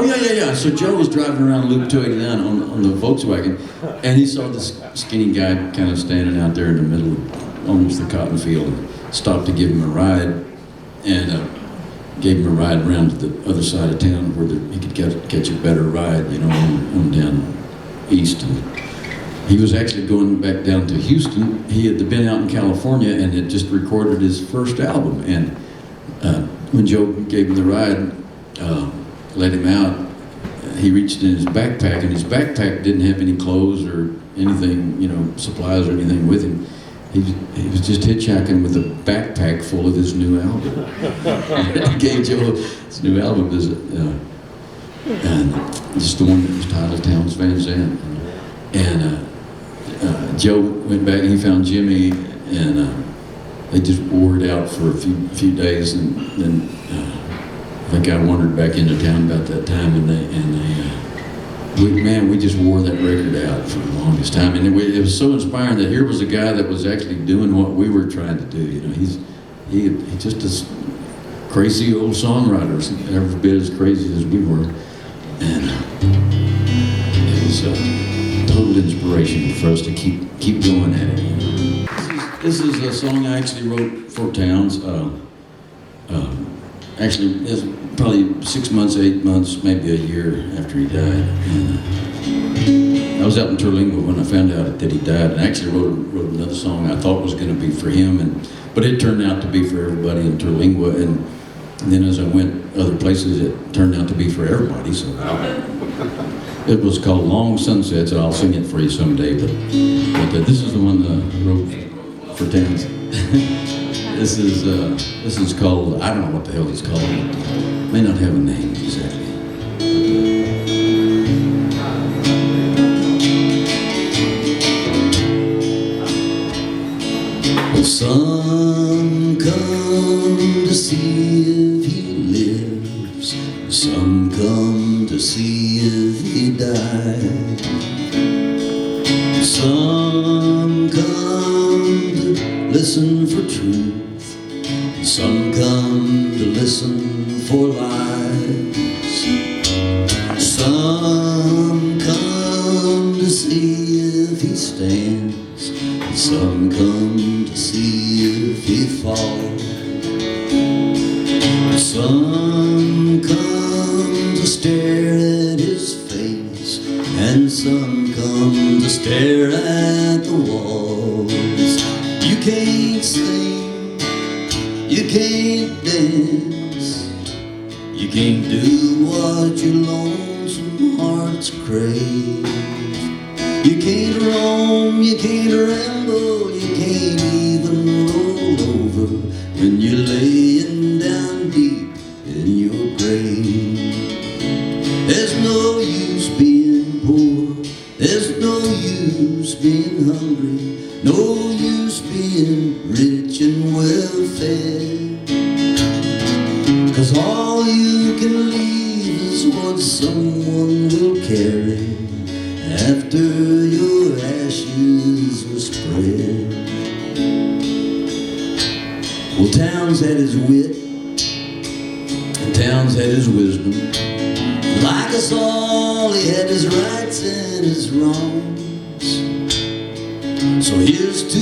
Oh, yeah. So Joe was driving around Loop 289 on the Volkswagen, and he saw this skinny guy kind of standing out there in the middle of almost the cotton field, and stopped to give him a ride, and gave him a ride around to the other side of town where he could catch a better ride, you know, on down east. And he was actually going back down to Houston. He had been out in California and had just recorded his first album. And when Joe gave him the ride, let him out, he reached in his backpack, and his backpack didn't have any clothes or anything, you know, supplies or anything with him. He was just hitchhiking with a backpack full of his new album. He gave Joe his new album, and just the one that was titled Towns Van Zandt. And Joe went back and he found Jimmy, and they just wore it out for a few days, and then I think I wandered back into town about that time, and we just wore that record out for the longest time, and it was so inspiring that here was a guy that was actually doing what we were trying to do. You know, he's just a crazy old songwriter, every bit as crazy as we were, and it was a total inspiration for us to keep going at it. You know? This is a song I actually wrote for Towns. Actually, it's probably 6 months, 8 months, maybe a year after he died. And I was out in Terlingua when I found out that he died, and I actually wrote another song I thought was going to be for him, but it turned out to be for everybody in Terlingua. And then as I went other places, it turned out to be for everybody. So it was called Long Sunsets, and I'll sing it for you someday. But this is the one that I wrote for Towns. This is called, I don't know what the hell it's called. It may not have a name exactly. The sun come to see if he lives, the sun come to see if he died. The sun come to listen for truth. The sun come to listen for lies. Sun come to see if he stands. The sun come to see if he falls. The sun come to stare at his face, and sun come to stare at the walls. You can't sing, you can't dance, you can't do what your lonesome hearts crave. You can't roam, you can't ramble, you can't even roll over when you're laying down deep in your grave. There's no use being poor, there's no use being hungry, no use being rich and well fed. 'Cause all you can leave is what someone will carry after your ashes were spread. Well, Towns had his wit, and Towns had his wisdom. Like us all, he had his rights and his wrongs. So here's to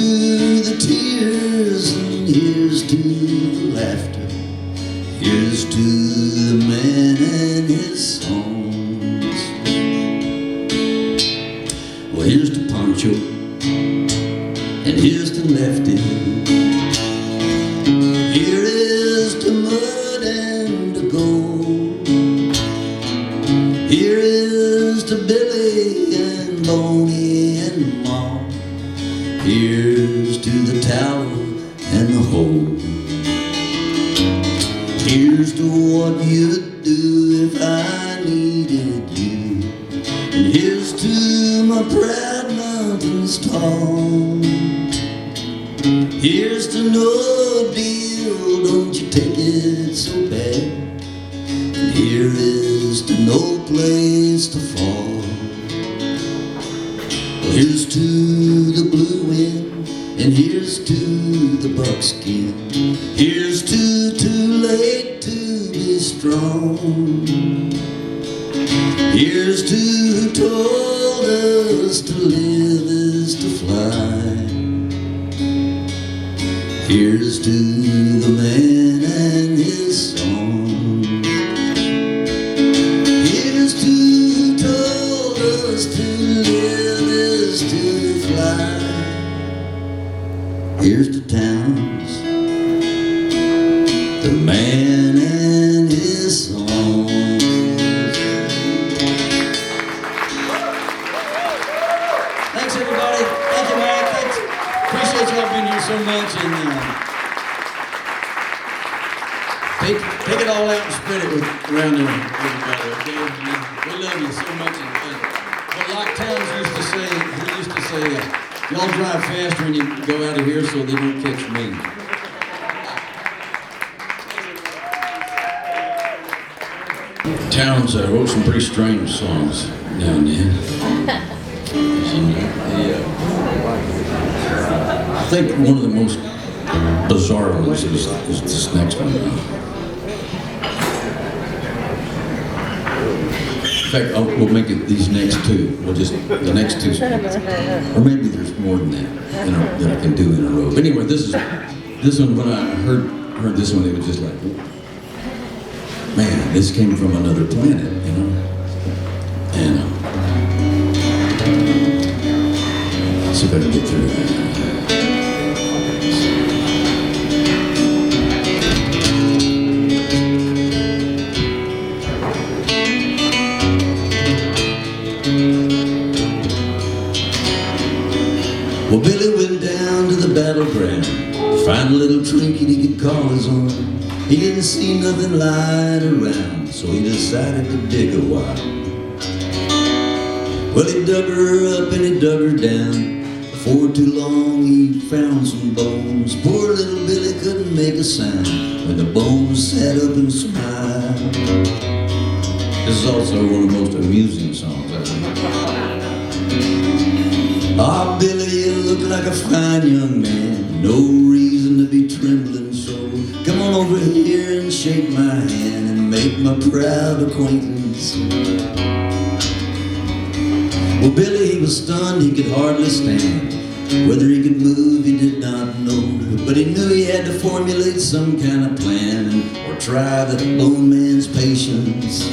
the tears, and here's to the laughter. Here's to the man and his songs. Well, here's to Pancho, and here's to Lefty. Here is to mud and to gold. Here is to Billy and Boney and Ma. Here's to the tower and the hole. Here's to what you'd do if I needed you. And here's to my proud mountains tall. Here's to no deal, don't you take it so bad. And here is to no place to fall. Well, here's to the blue wind, and here's to the buckskin. Here's to too late to be strong. Here's to who told us to live is to fly. Here's to the man and his song. Here's to who told us to live is to fly. Here's to towns, the man and his song. Thanks everybody. Thank you, Mike. Thanks. Appreciate y'all being here so much, and take it all out and spread it around there, everybody. Okay? We love you so much. And what Lock Towns used to say, he used to say, y'all drive faster when you go out of here so they don't catch me. Towns wrote some pretty strange songs now and then. I think one of the most bizarre ones is this next one. In fact, we'll make it these next two. We'll just, the next two. Or maybe there's more than that that I can do in a row. But anyway, this one, when I heard this one, it was just like, man, this came from another planet, you know? And see if I can get through that. Well, Billy went down to the battleground to find a little trinket he could call his own. He didn't see nothing lying around, so he decided to dig a while. Well, he dug her up and he dug her down. Before too long he found some bones. Poor little Billy couldn't make a sound when the bones sat up and smiled. This is also one of the most amusing songs I think. Ah, Billy, you look like a fine young man. No reason to be trembling so. Come on over here and shake my hand and make my proud acquaintance. Well, Billy, he was stunned, he could hardly stand. Whether he could move, he did not know. But he knew he had to formulate some kind of plan or try the bone man's patience.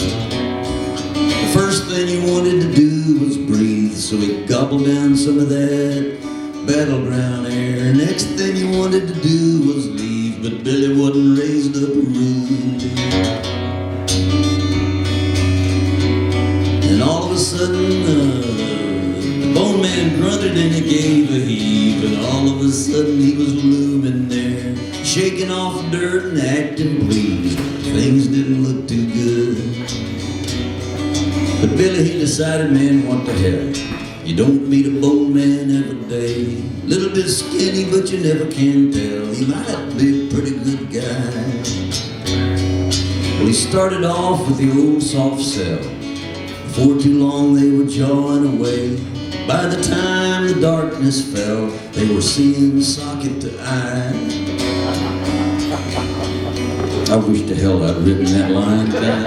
The first thing he wanted to do was breathe, so he gobbled down some of that battleground air. Next thing he wanted to do was leave, but Billy wasn't raised up rude. And all of a sudden, the bone man grunted and he gave a heave. And all of a sudden he was looming there, shaking off dirt and acting pleased. Things didn't look too good. But Billy, he decided, man, what the hell? You don't meet a bone man every day. Little bit skinny, but you never can tell. He might be a pretty good guy. Well, he started off with the old soft cell. Before too long, they were jawing away. By the time the darkness fell, they were seeing socket to eye. I wish to hell I'd written that line down.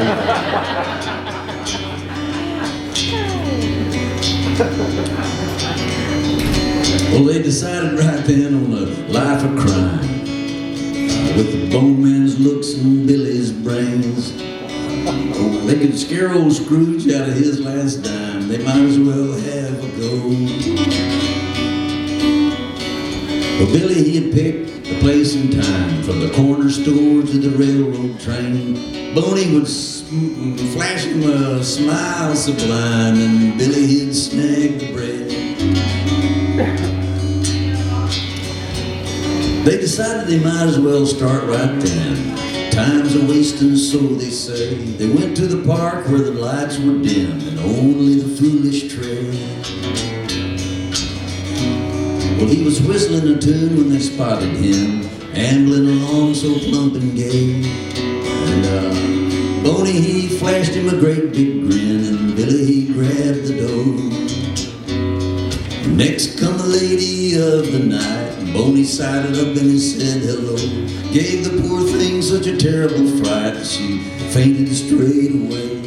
Well, they decided right then on a life of crime, with the bone man's looks and Billy's brains. Oh, they could scare old Scrooge out of his last dime. They might as well have a go. Well, Billy, he had picked the place and time, from the corner store to the railroad train. Boney would flash him a smile sublime, and Billy, he'd snag the bread. They decided they might as well start right then. Time's a wasting, so they say. They went to the park where the lights were dim and only the foolish tread. Well, he was whistling a tune when they spotted him, ambling along so plump and gay. And Boney, he flashed him a great big grin, and Billy, he grabbed the dough. Next come the lady of the night. Boney sided up and he said hello. Gave the poor thing such a terrible fright that she fainted straight away.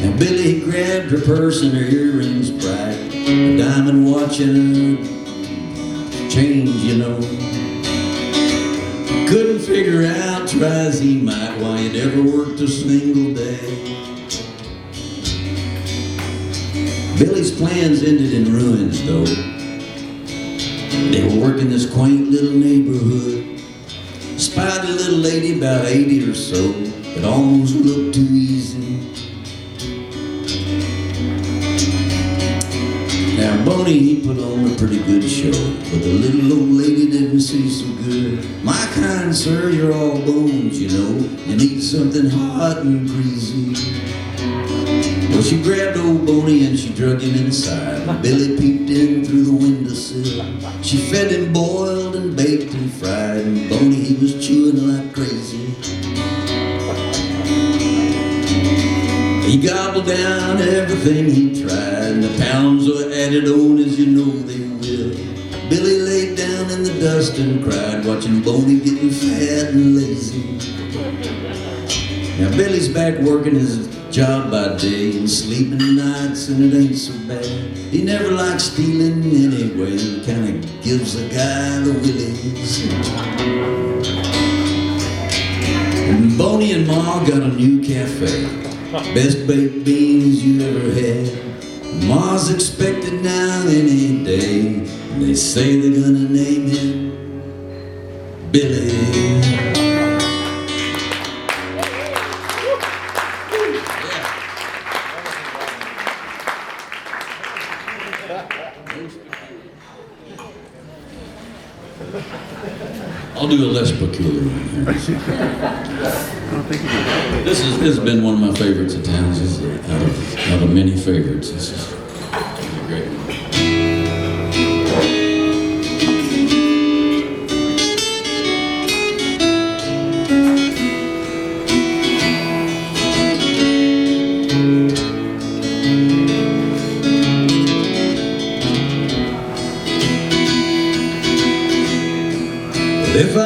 Now Billy grabbed her purse and her earrings bright, a diamond watch and her change, you know. Couldn't figure out, try as he might, why he'd ever worked a single day. Billy's plans ended in ruins, though. They were working this quaint little neighborhood. Spied a little lady about 80 or so that almost looked too easy. Now Boney, he put on a pretty good show, but the little old lady didn't see so good. My kind sir, you're all bones, you know. You need something hot and greasy. Well, she grabbed old Boney and she drug him inside. Billy peeped in through the windowsill. She fed him boiled and baked and fried, and Boney, he was chewing like crazy. He gobbled down everything he tried, and the pounds were added on as you know they will. Billy laid down in the dust and cried, watching Boney getting fat and lazy. Now Billy's back working his job by day and sleeping nights, and it ain't so bad. He never liked stealing anyway, kinda gives a guy the willies. And Boney and Ma got a new cafe, best baked beans you ever had. Ma's expected now any day, and they say they're gonna name him Billy. I'll do a less peculiar one here. This has been one of my favorites of towns. This is out of many favorites. This is great. If I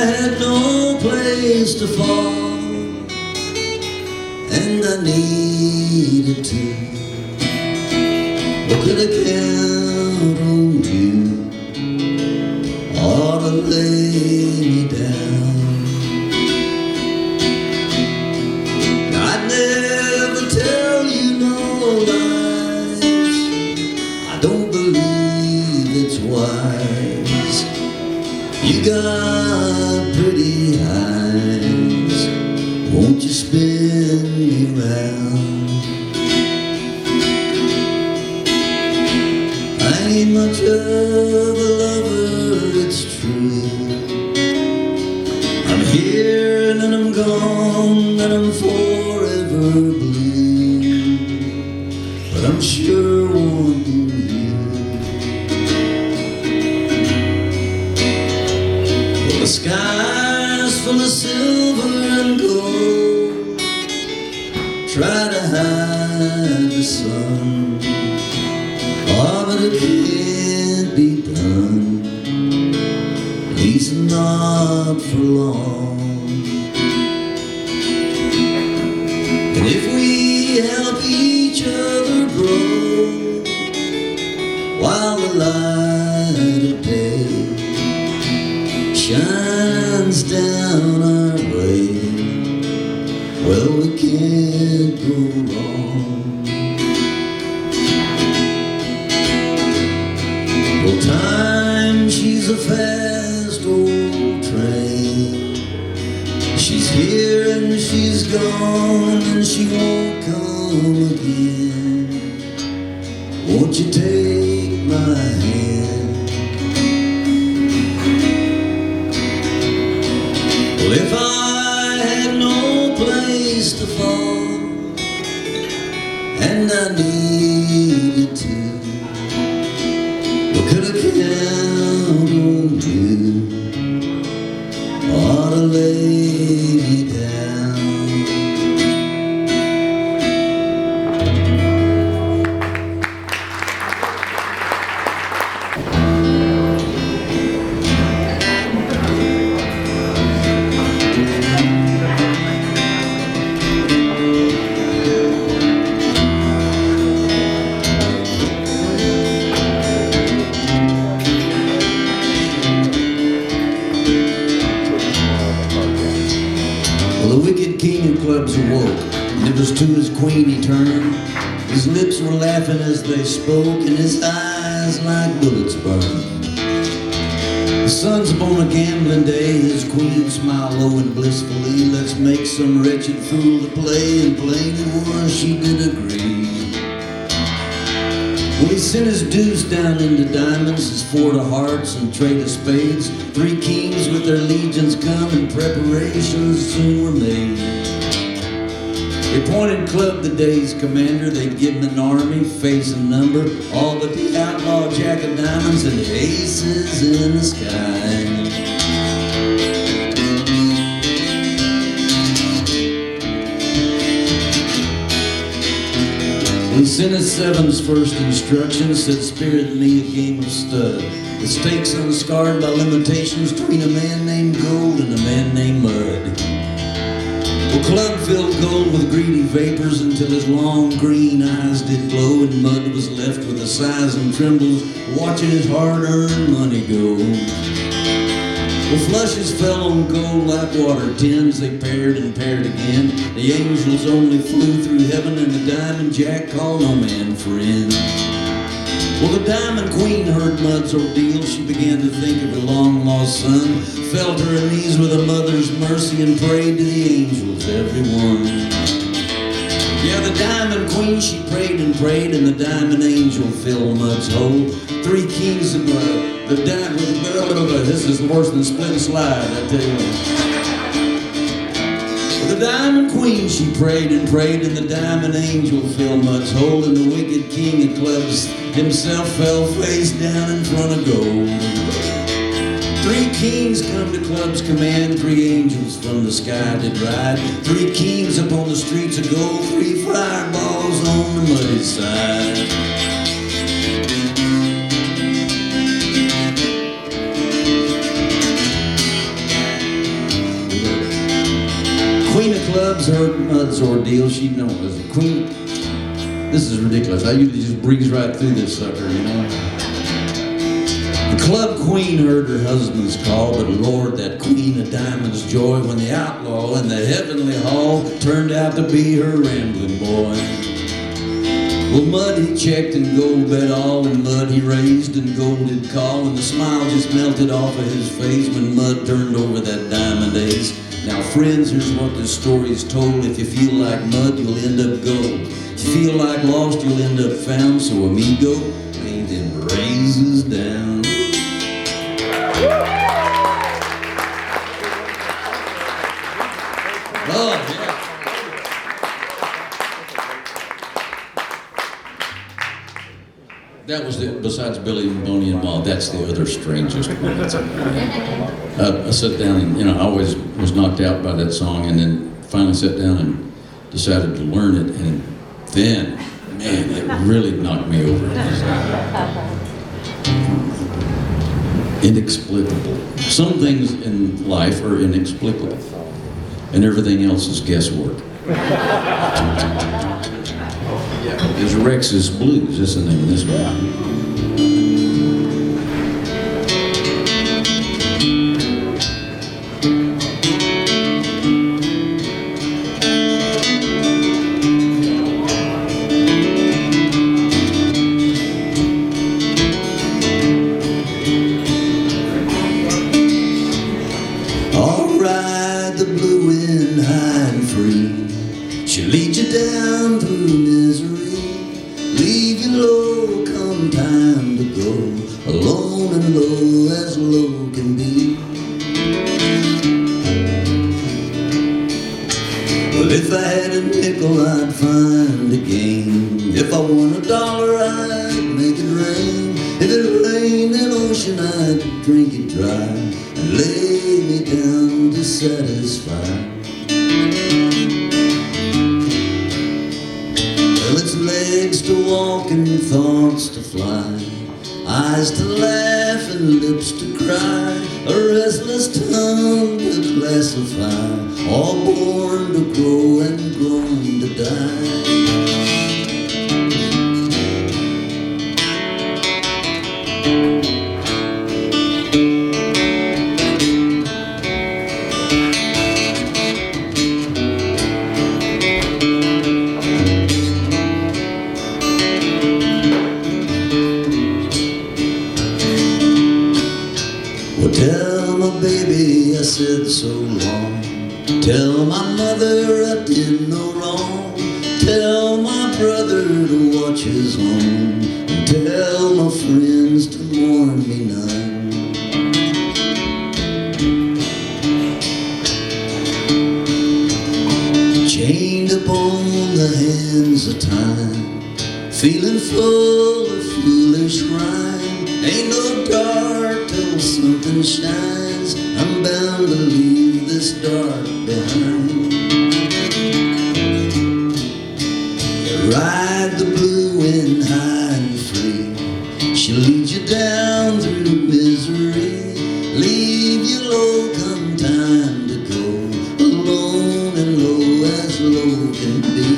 had no place to fall, and I needed to, or could I count on you, or to lay me down? I'd never tell you no lies, I don't believe it's wise. You got pretty eyes, won't you spin me round? I ain't much of a lover, it's true. I'm here and then I'm gone and I'm forever blue, but I'm sure wanting you. The sky's full of silver and gold, try to hide the sun, oh, but it can't be done, at least not for long. And if we help each other grow, while the light of day shines down our way, well, we can't go wrong. Well, time, she's a fast old train. She's here and she's gone and she won't come again. Won't you take my hand? Well, if I had no place to fall, and I needed to, well, could I count on you, or to lay me down? And it was to his queen he turned. His lips were laughing as they spoke, and his eyes like bullets burned. The sun's upon a gambling day, his queen smiled low and blissfully. Let's make some wretched fool to play, and plain it was she did agree. Well, he sent his deuce down into diamonds, his 4 to hearts and trade of spades. 3 kings with their legions come, and preparations soon were made. They appointed Club the day's commander. They'd give him an army, face and number, all but the outlaw jack of diamonds and aces in the sky. He sent his 7's first instructions, said, spirit me a game of stud. The stakes unscarred by limitations between a man named Gold and a man named Mud. Well, Club filled Gold with greedy vapors until his long green eyes did glow, and Mud was left with the sighs and trembles, watching his hard-earned money go. Well, flushes fell on Gold like water tins. They paired and paired again. The angels only flew through heaven, and the diamond jack called no man friend. Well, the diamond queen heard Mud's ordeal. She began to think of her long-lost son, fell to her knees with a mother's mercy, and prayed to the angels, everyone. Yeah, the diamond queen, she prayed and prayed, and the diamond angel filled Mud's hole. 3 kings of the diamond. This is worse than split and slide, I tell you what. The diamond queen, she prayed and prayed, and the diamond angel filled Mud's hole, and the wicked king of clubs himself fell face down in front of Gold. 3 kings come to Club's command, 3 angels from the sky did ride. 3 kings upon the streets of gold, 3 fireballs on the muddy side. Queen of Clubs heard Mud's ordeal. She knows the queen. This is ridiculous. I usually just breeze right through this sucker, you know. The club queen heard her husband's call, but Lord, that queen of diamonds' joy when the outlaw in the heavenly hall turned out to be her rambling boy. Well, Mud he checked and Gold bet all, and Mud he raised and Gold did call, and the smile just melted off of his face when Mud turned over that diamond ace. Now friends, here's what this story's told. If you feel like Mud, you'll end up gold. If you feel like lost, you'll end up found. So amigo, lay them raises down. Oh, yeah. That was besides Billy and Boney and Ma, that's the other strangest one. I sat down and, I always was knocked out by that song, and then finally sat down and decided to learn it, and then, man, it really knocked me over. Inexplicable. Some things in life are inexplicable, and everything else is guesswork. There's Rex's Blues, that's the name of this one. I'll ride the blue wind high and free. She'll lead you down through misery, leave you low come time to go, alone and low as low can be. Well, if I had a nickel, I'd find a gain. If I won $1, I'd make it rain. If it rained an ocean, I'd drink it dry and lay me down to satisfy. Legs to walk and thoughts to fly, eyes to laugh and lips to cry, a restless tongue to classify, all born to grow and grown to die. said so long. Tell my mother I did no wrong. Tell my brother to watch his home. And tell my friends to mourn me none. Chained upon the hands of time, feeling full of foolish rhyme. Ain't no dark till something shines. I'm bound to leave this dark behind. Ride the blue wind high and free. She'll lead you down through misery. Leave you low come time to go. Alone and low as low can be.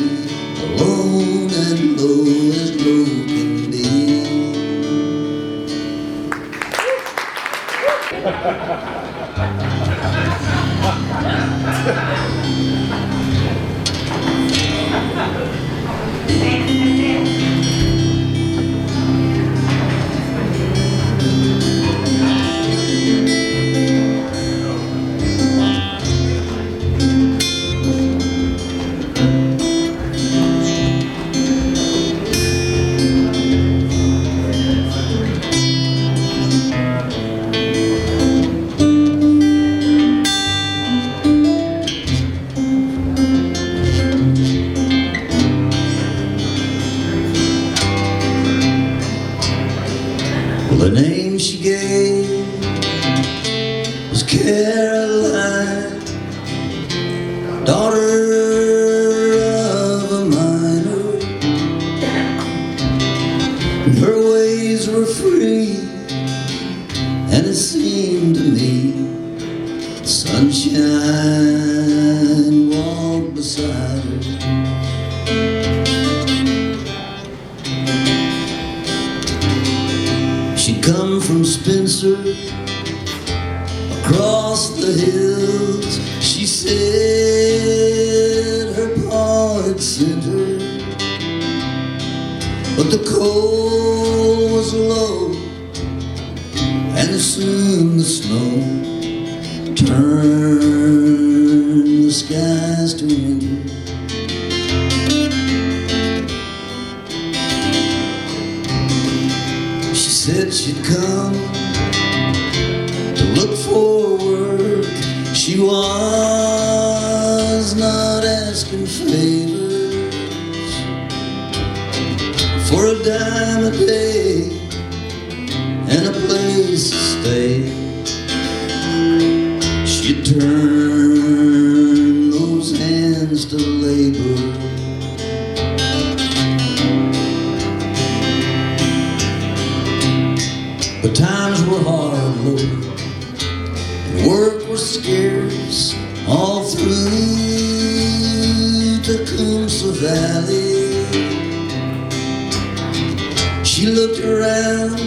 Alone and low as low can be. The name she gave was Caroline, daughter of a miner. And her ways were free, and it seemed to me sunshine walked beside her. She'd come from Spencer, across the hills. She said her pa had sent her, but the cold was low, and soon the snow turned the skies to winter. Said she'd come to look for work. She was not asking favors for a dime a day and a place to stay. She'd turn those hands to labor. But times were hard, Lord, and work was scarce all through Tecumseh Valley. She looked around,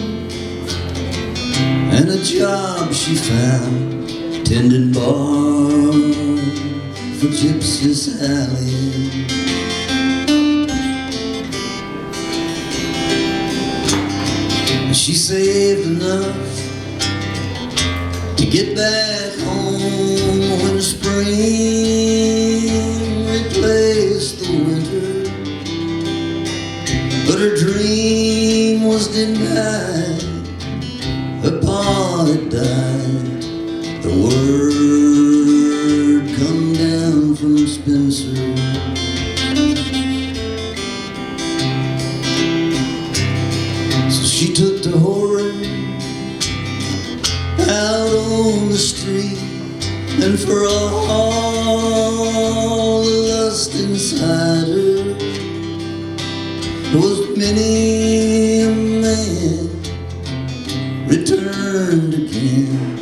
and a job she found, tending bar for Gypsy Sally. She saved enough to get back home when spring replaced the winter. But her dream was denied. Her pa had died. The word come down from Spencer. She took to whoring out on the street, and for all the lust inside her, there was many a man returned again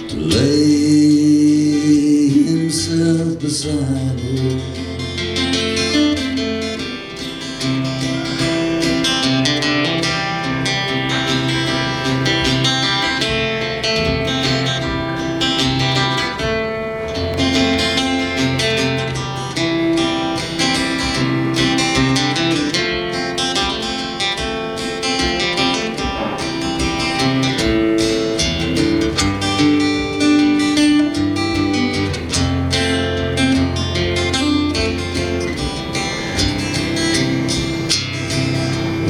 to lay himself beside her.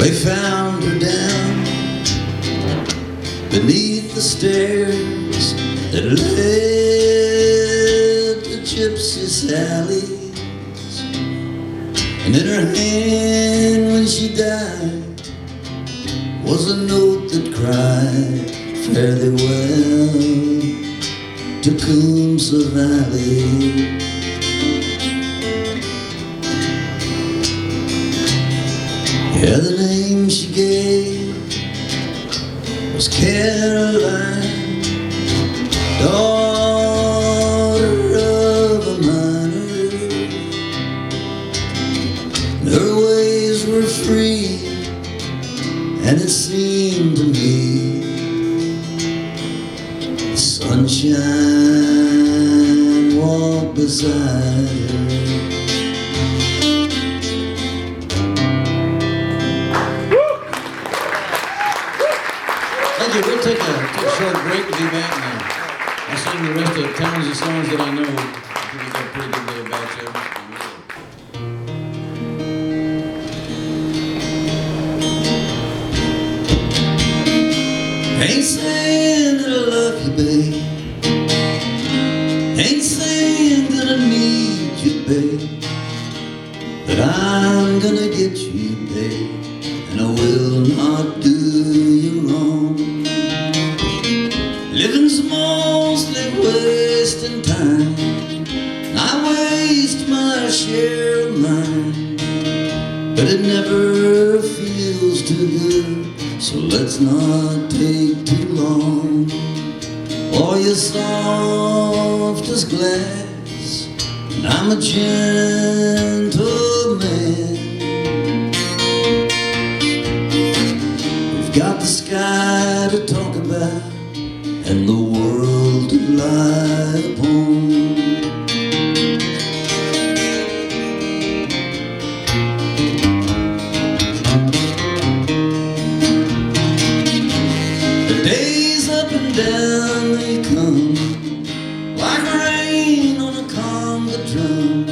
They found her down beneath the stairs that led to Gypsy Sally's, and in her hand when she died was a note that cried, fare thee well, Tecumseh Valley. Yeah, the name she gave was Caroline, daughter of a miner. Her ways were free, and it seemed to me the sunshine walked beside her. We'll take a short break and be back now. I'll sing the rest of Towns's songs that I know. I think we got a pretty good little batch of them. Ain't saying that I love you, babe. Ain't saying that I need you, babe. But I'm gonna get you, babe, and I will not do you wrong. Living's mostly wasting time. I waste my share of mine, but it never feels too good, so let's not take too long. Oh, you're soft as glass, and I'm a gentle man. We've got the sky to talk about and the world to lie upon. The days up and down they come like rain on a conga drum.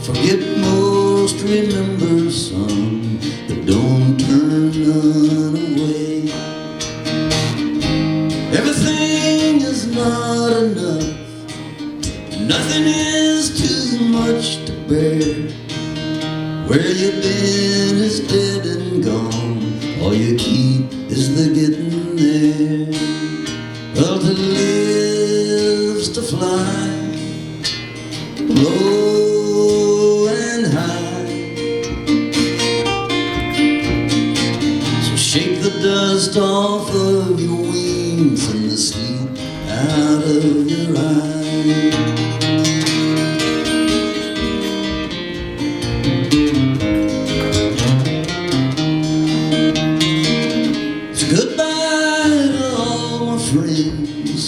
Forget most, remember some, but don't turn none away. Everything is not enough, nothing is too much to bear. Where you've been is dead and gone, all you keep is the getting there. Well, to live's to fly, low and high. So shake the dust off of your wings and the sleep out of your eyes. So goodbye to all my friends.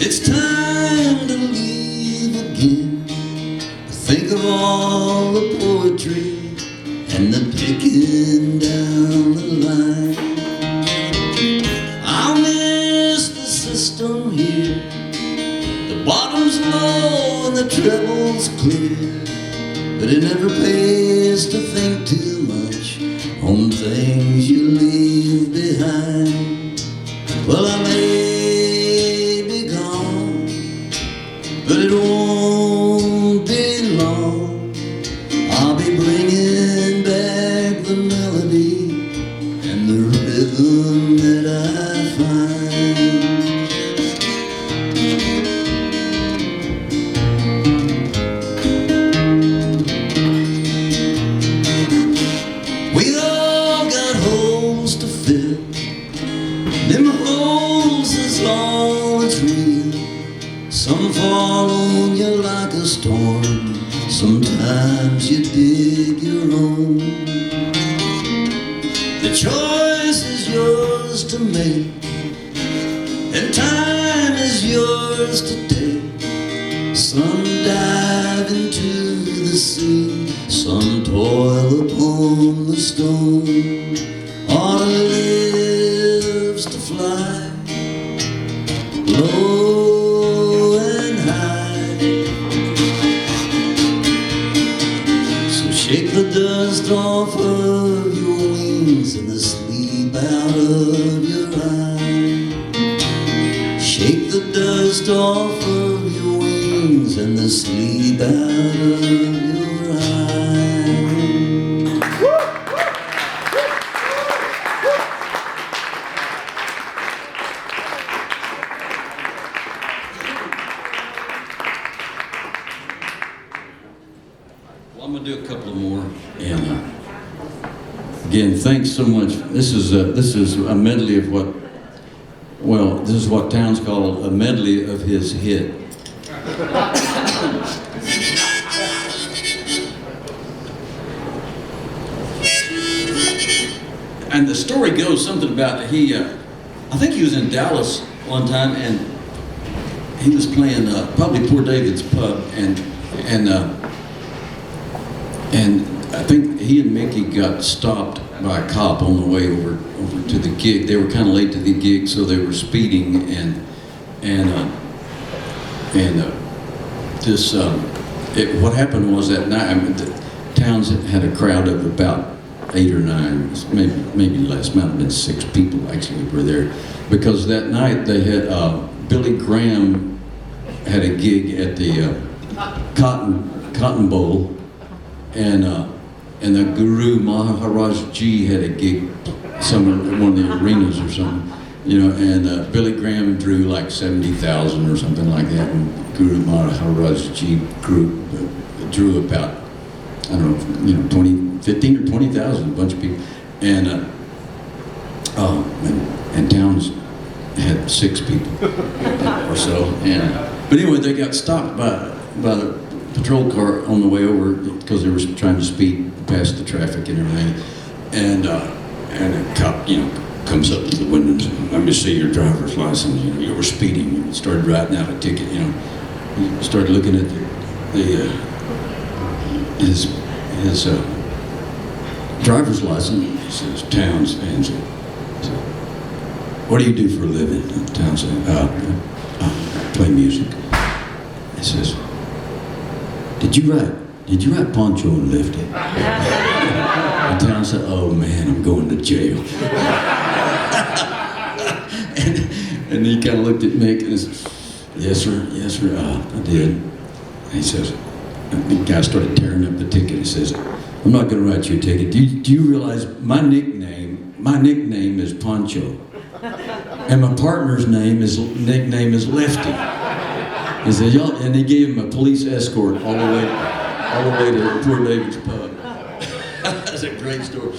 It's time to leave again. Think of all the poetry and the picking down the line. I'll miss the system here. The bottom's low and the treble's clear, but it never pays to think too much on things you leave behind. Well, I may be gone, but it won't be long. I'll be bringing back the melody and the rhythm that I find. We all got holes to fill. Them holes is all that's real. Some fall on you like a storm. Sometimes you dig your own. The choice is yours to make, and time is yours to take. Some dive into the sea, some toil upon the stone. All lives to fly, low and high. So shake the dust off of your wings wings and the sleep out of your eyes. Shake the dust off of your wings and the sleep out of your eyes. Well, I'm gonna do a couple more, and again, thanks so much. This is a medley of what. Well, this is what Towns called a medley of his hit. And the story goes something about I think he was in Dallas one time, and he was playing probably Poor David's pub, and I think he and Mickey got stopped by a cop on the way over to the gig. They were kind of late to the gig, so they were speeding, what happened was that night, Towns had a crowd of about 8 or 9, maybe less. Might have been 6 people actually were there, because that night they had Billy Graham had a gig at the Cotton Bowl, and the Guru Maharaj Ji had a gig somewhere at one of the arenas or something, and Billy Graham drew like 70,000 or something like that, and Guru Maharaj Ji drew about, I don't know, 15 or 20,000, a bunch of people, and Towns had 6 people or so, but anyway, they got stopped by the patrol car on the way over because they were trying to speed past the traffic and everything, and a cop, comes up to the window and says, "Let me see your driver's license. You were speeding." He started writing out a ticket. He started looking at his driver's license. He says, "Towns," and said, "What do you do for a living?" And Towns said, "I play music." He says, Did you write Pancho and Lefty?" And Towns said, "Oh man, I'm going to jail." and he kind of looked at Mick and said, yes sir, I did." And he says, and the guy started tearing up the ticket. He says, "I'm not going to write you a ticket. Do you realize my nickname is Pancho, and my partner's nickname is Lefty?" He said, and he gave him a police escort all the way to Poor David's pub. That's a great story.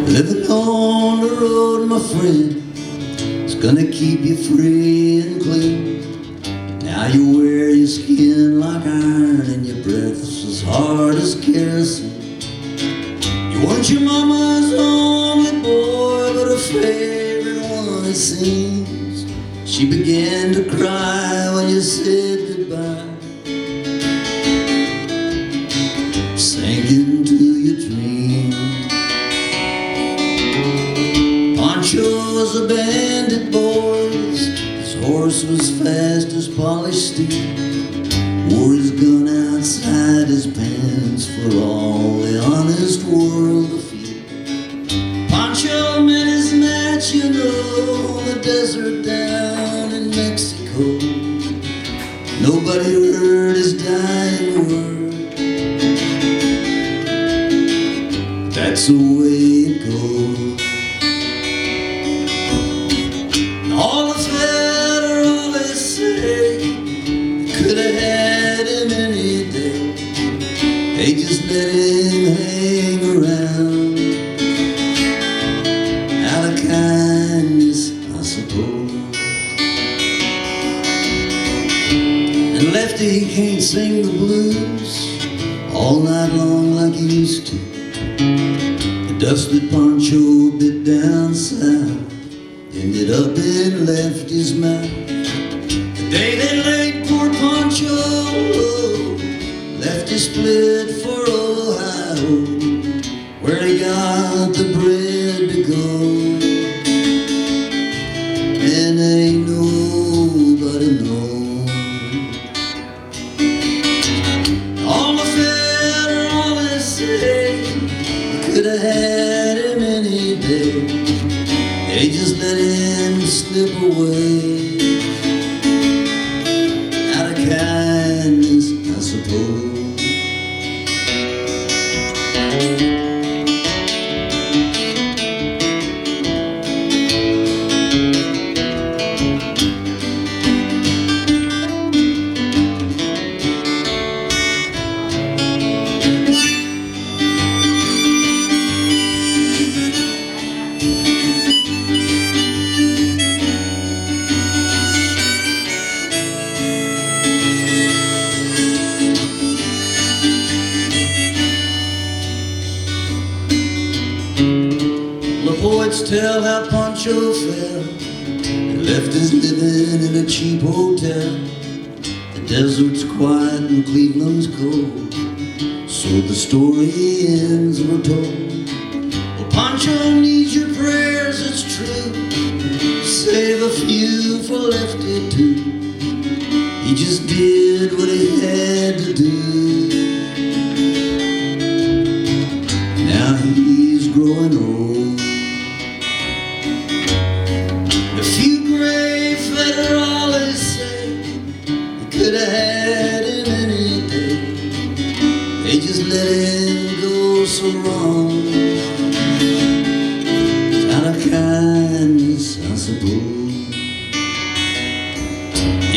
Living on the road, my friend, it's gonna keep you free and clean. Now you wear your skin like iron and your breath's as hard as kerosene. You weren't your mama's only boy, but her favorite one it seems. She began to cry when you said goodbye. Sank into your dreams. Pancho was a bandit, boys. His horse was fast as polished steel. Wore his gun outside his pants for all the honest world to feel. Pancho met his match, on the desert down in Mexico. Nobody heard his dying word. That's the way it goes. All the federal they say could have had him any day. They just let him hang around out of kindness, I suppose. And Lefty, he can't sing the blues all night long like he used to. The dust that Pancho bit down south ended up in Lefty's mouth. The day they laid poor Pancho low, Lefty split for Ohio, where he got the bread to go. away. Out of kindness, I suppose. Poets tell how Pancho fell and left us living in a cheap hotel. The desert's quiet and Cleveland's cold, so the story ends we're told. Well, Pancho needs your prayers, it's true. Save a few for Lefty too. He just did what he had to do. Now he's growing old. Could have had him any day. They just let him go so wrong. Out of kindness, I suppose.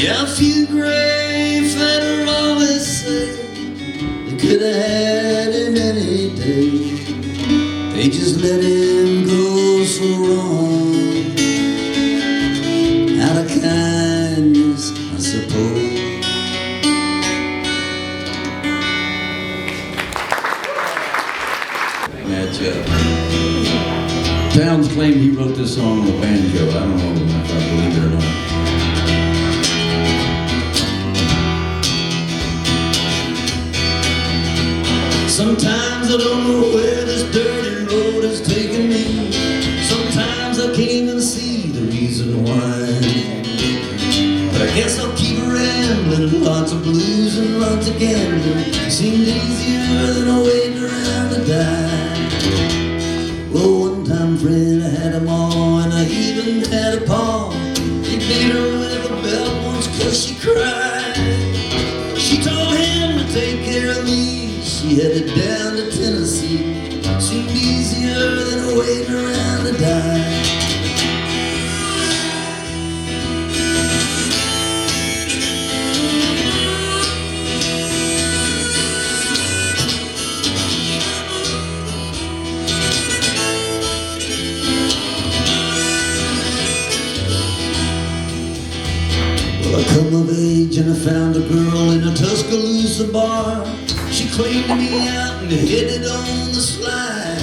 Yeah, a few grave Federalists say they could have had him any day. They just let him go so wrong. Out of kindness, I suppose. Towns claim he wrote this song on the banjo. I don't know if I believe it or not. Sometimes I don't know where this dirty road is taking me. Sometimes I can't even see the reason why. But I guess I'll keep rambling. Lots of blues and lots of gambling seemed easier than waiting around to die. Well, one time, friend, I had a ma, and I even had a pa. He beat her with a belt once 'cause she cried. She told him to take care of me. She headed down to Tennessee. Seemed easier than waiting around to die. I come of age and I found a girl in a Tuscaloosa bar. She cleaned me out and headed on the slide.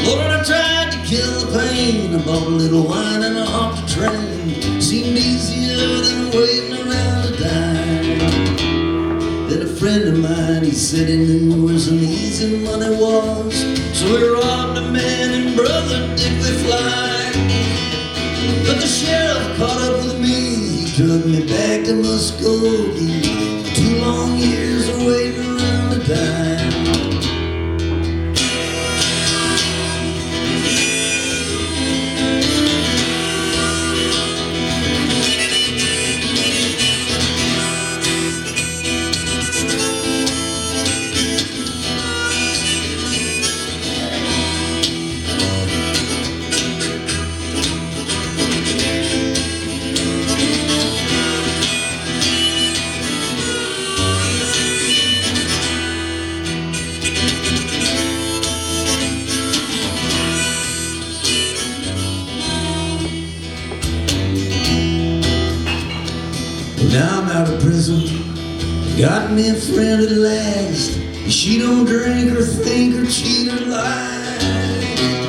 Lord, I tried to kill the pain. I bought a little wine and I hopped a train. Seemed easier than waiting around to die. Then a friend of mine, he said he knew where some easy money was. So we robbed a man and brother did we fly. But the sheriff caught up with me. Took me back to Muskogee. 2 long years of waiting around to die. Now I'm out of prison, got me a friend at last. She don't drink or think or cheat or lie.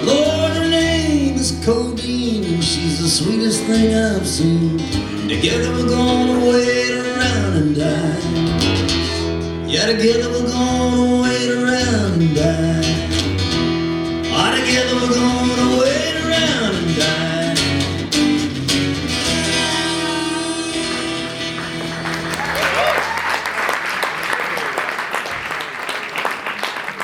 Lord, her name is Codeine, and she's the sweetest thing I've seen. Together we're gonna wait around and die. Yeah, together we're gonna wait around and die. Ah, together we're gonna wait